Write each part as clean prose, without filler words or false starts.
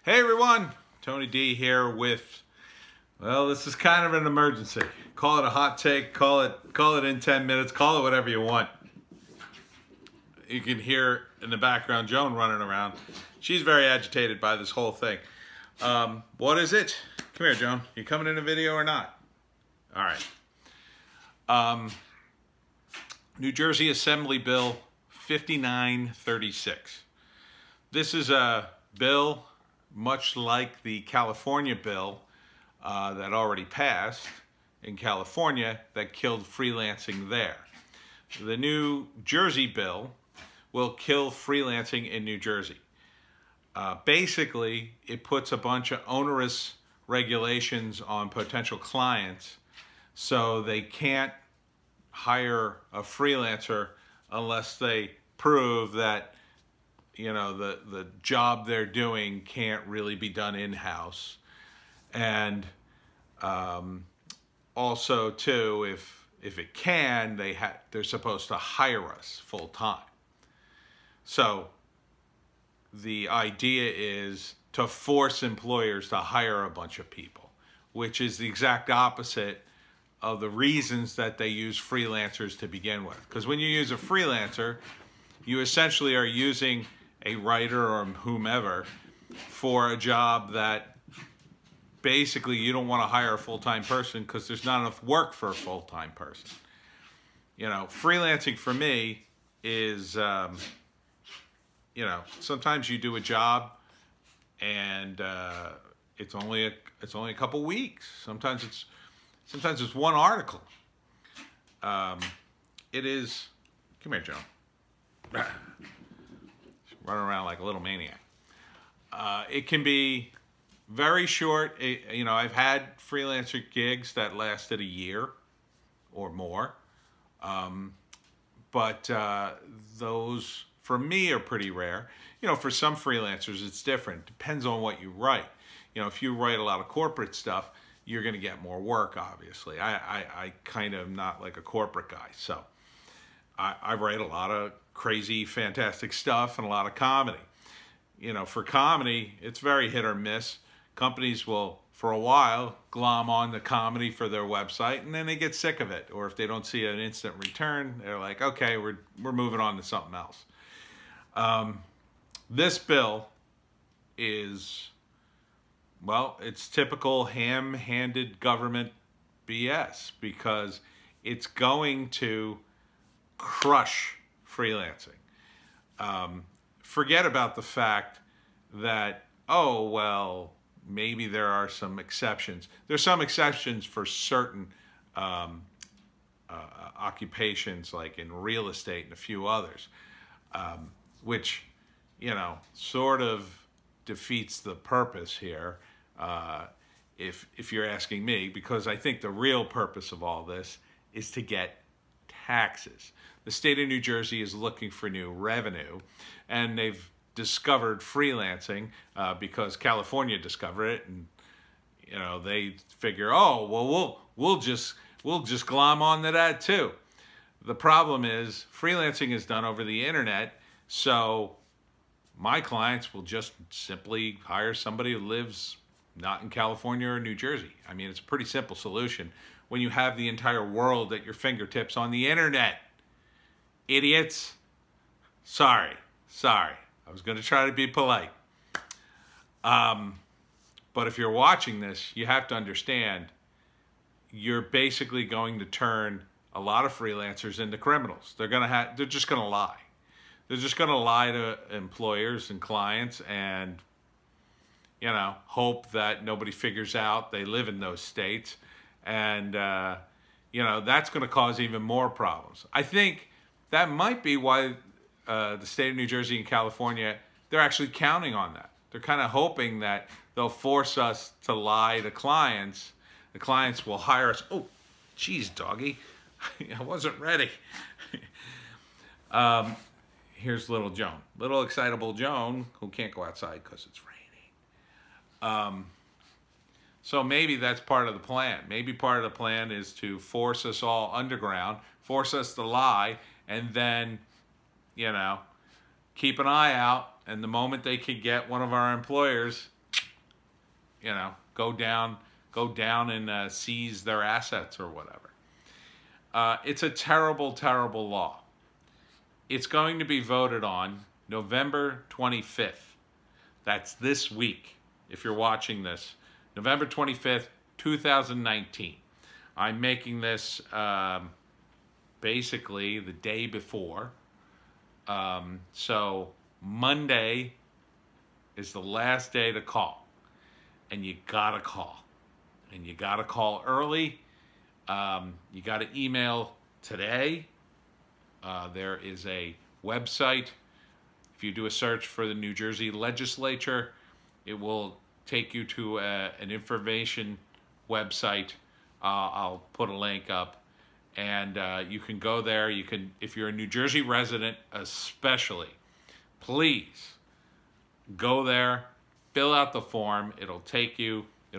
Hey everyone, Tony D here with, well, this is kind of an emergency. Call it a hot take, call it in 10 minutes, call it whatever you want. You can hear in the background Joan running around. She's very agitated by this whole thing. What is it? Come here, Joan. You coming in the video or not? All right. New Jersey Assembly Bill 5936. This is a bill much like the California bill that already passed in California that killed freelancing there. The New Jersey bill will kill freelancing in New Jersey. Basically, it puts a bunch of onerous regulations on potential clients so they can't hire a freelancer unless they prove that, you know, the job they're doing can't really be done in-house. And also too, if it can, they're supposed to hire us full-time. So the idea is to force employers to hire a bunch of people, which is the exact opposite of the reasons that they use freelancers to begin with. Because when you use a freelancer, you essentially are using a writer or whomever for a job that basically you don't want to hire a full-time person because there's not enough work for a full-time person. You know, freelancing for me is, you know, sometimes you do a job and it's only a couple weeks. Sometimes it's one article. It is. Come here, Joan. Running around like a little maniac. It can be very short. You know, I've had freelancer gigs that lasted a year or more. But those, for me, are pretty rare. You know, for some freelancers, it's different. Depends on what you write. You know, if you write a lot of corporate stuff, you're going to get more work, obviously. I kind of not like a corporate guy, so I write a lot of crazy, fantastic stuff and a lot of comedy. You know, for comedy, it's very hit or miss. Companies will, for a while, glom on the comedy for their website, and then they get sick of it. Or if they don't see an instant return, they're like, okay, we're moving on to something else. This bill is, well, it's typical ham-handed government BS because it's going to crush freelancing. Forget about the fact that, oh, well, maybe there are some exceptions. There's some exceptions for certain occupations, like in real estate and a few others, which, you know, sort of defeats the purpose here, if you're asking me, because I think the real purpose of all this is to get taxes. The state of New Jersey is looking for new revenue, and they've discovered freelancing because California discovered it, and you know they figure, oh well, we'll just glom on to that too. The problem is freelancing is done over the internet, so my clients will just simply hire somebody who lives not in California or New Jersey. I mean, it's a pretty simple solution when you have the entire world at your fingertips on the internet. Idiots. Sorry. I was going to try to be polite. But if you're watching this, you have to understand you're basically going to turn a lot of freelancers into criminals. They're just going to lie. They're just going to lie to employers and clients and, you know, hope that nobody figures out they live in those states. And, you know, that's going to cause even more problems. I think that might be why the state of New Jersey and California, they're actually counting on that. They're kind of hoping that they'll force us to lie to clients. The clients will hire us. Oh, geez, doggy. I wasn't ready. Here's little Joan. Little excitable Joan who can't go outside because it's raining. So maybe that's part of the plan. Maybe part of the plan is to force us all underground, force us to lie, and then, you know, keep an eye out, and the moment they can get one of our employers, you know, go down and seize their assets or whatever. It's a terrible, terrible law. It's going to be voted on November 25th. That's this week, if you're watching this. November 25th, 2019. I'm making this basically the day before. So Monday is the last day to call. And you gotta call. And you gotta call early. You gotta email today. There is a website. If you do a search for the New Jersey legislature, it will take you to an information website. I'll put a link up, and you can go there. You can, if you're a New Jersey resident especially, please go there, fill out the form. It'll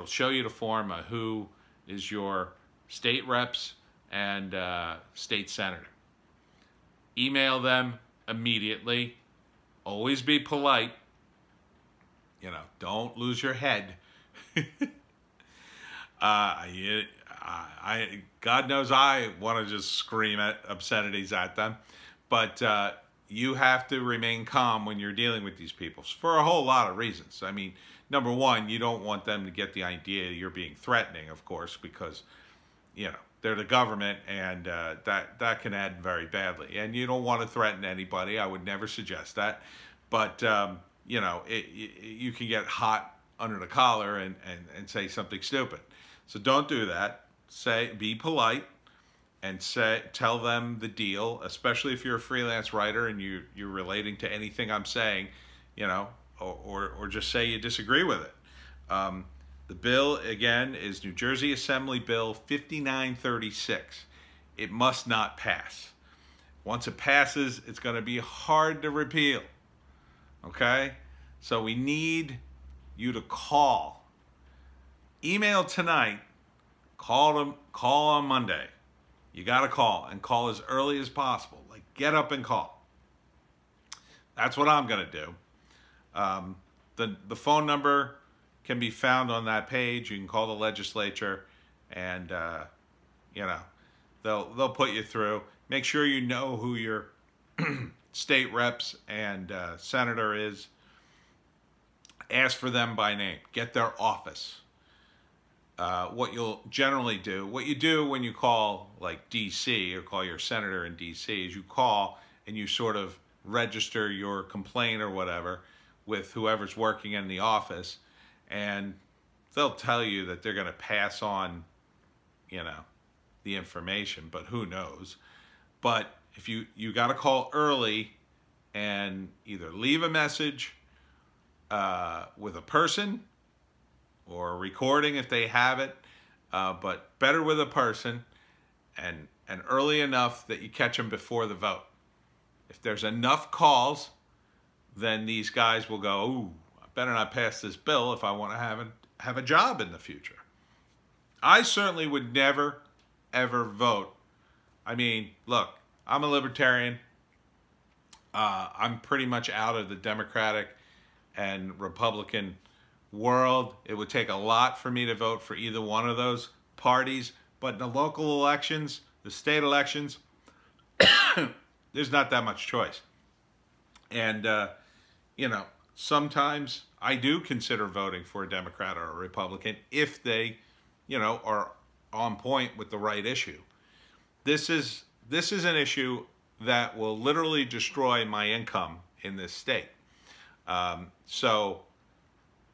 show you the form of who is your state reps and state senator. Email them immediately. Always be polite. You know, don't lose your head. God knows I want to just scream at obscenities at them, but you have to remain calm when you're dealing with these people for a whole lot of reasons. I mean, number one, you don't want them to get the idea you're being threatening, of course, because, you know, they're the government, and that can end very badly. And you don't want to threaten anybody. I would never suggest that. But, you know, you can get hot under the collar and say something stupid. So don't do that. Be polite and tell them the deal, especially if you're a freelance writer and you're relating to anything I'm saying, you know, or just say you disagree with it. The bill, again, is New Jersey Assembly Bill 5936. It must not pass. Once it passes, it's going to be hard to repeal. Okay? So we need you to call. Email tonight. Call on Monday. You got to call, and call as early as possible. Like, get up and call. That's what I'm going to do. The phone number can be found on that page. You can call the legislature, and you know, they'll put you through. Make sure you know who your state reps and senator is. Ask for them by name. Get their office. What you'll generally do, what you do when you call like D.C. or call your senator in D.C. is you call and you sort of register your complaint or whatever with whoever's working in the office, and they'll tell you that they're going to pass on, you know, the information, but who knows. But if you got to call early and either leave a message with a person or a recording if they have it, but better with a person, and early enough that you catch them before the vote. If there's enough calls, then these guys will go, ooh, I better not pass this bill if I want to have a job in the future. I certainly would never, ever vote. I mean, look, I'm a libertarian. I'm pretty much out of the Democratic and Republican world. It would take a lot for me to vote for either one of those parties, but in the local elections, the state elections, there's not that much choice. And, you know, sometimes I do consider voting for a Democrat or a Republican if they, you know, are on point with the right issue. This is an issue that will literally destroy my income in this state. So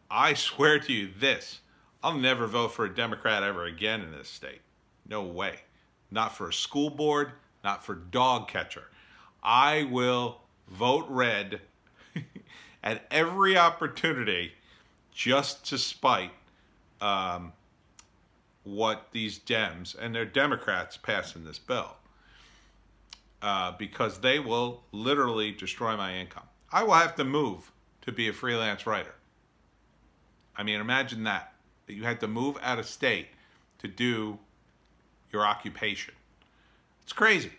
I swear to you this, I'll never vote for a Democrat ever again in this state. No way. Not for a school board, not for dog catcher. I will vote red at every opportunity just to spite what these Dems, and they're Democrats passing this bill, because they will literally destroy my income. I will have to move to be a freelance writer. I mean, imagine that you had to move out of state to do your occupation. It's crazy.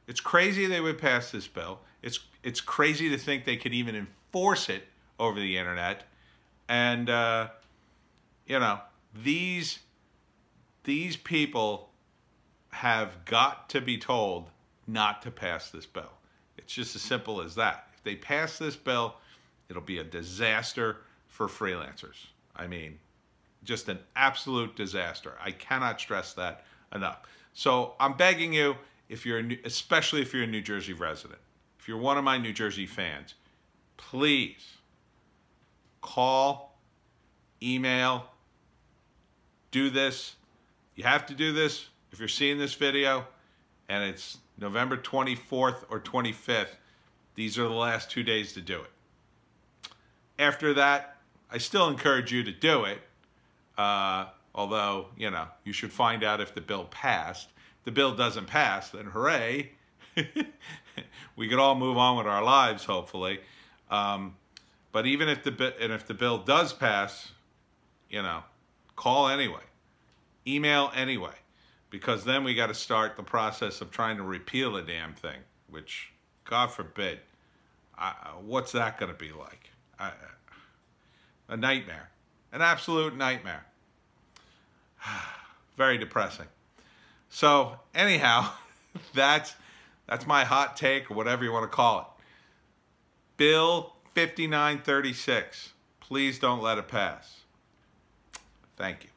It's crazy they would pass this bill. It's crazy to think they could even enforce it over the internet. And, you know, these people have got to be told not to pass this bill. It's just as simple as that. If they pass this bill, it'll be a disaster for freelancers. I mean, just an absolute disaster. I cannot stress that enough. So I'm begging you, especially if you're a New Jersey resident, if you're one of my New Jersey fans, please call, email, do this. You have to do this if you're seeing this video and it's November 24th or 25th. These are the last 2 days to do it. After that, I still encourage you to do it. Although, you know, you should find out if the bill passed. If the bill doesn't pass, then hooray. We could all move on with our lives, hopefully. But even if the bill does pass, you know, call anyway. Email anyway. Because then we got to start the process of trying to repeal the damn thing, which, God forbid, what's that going to be like? A nightmare. An absolute nightmare. Very depressing. So, anyhow, that's my hot take, or whatever you want to call it. Bill 5936. Please don't let it pass. Thank you.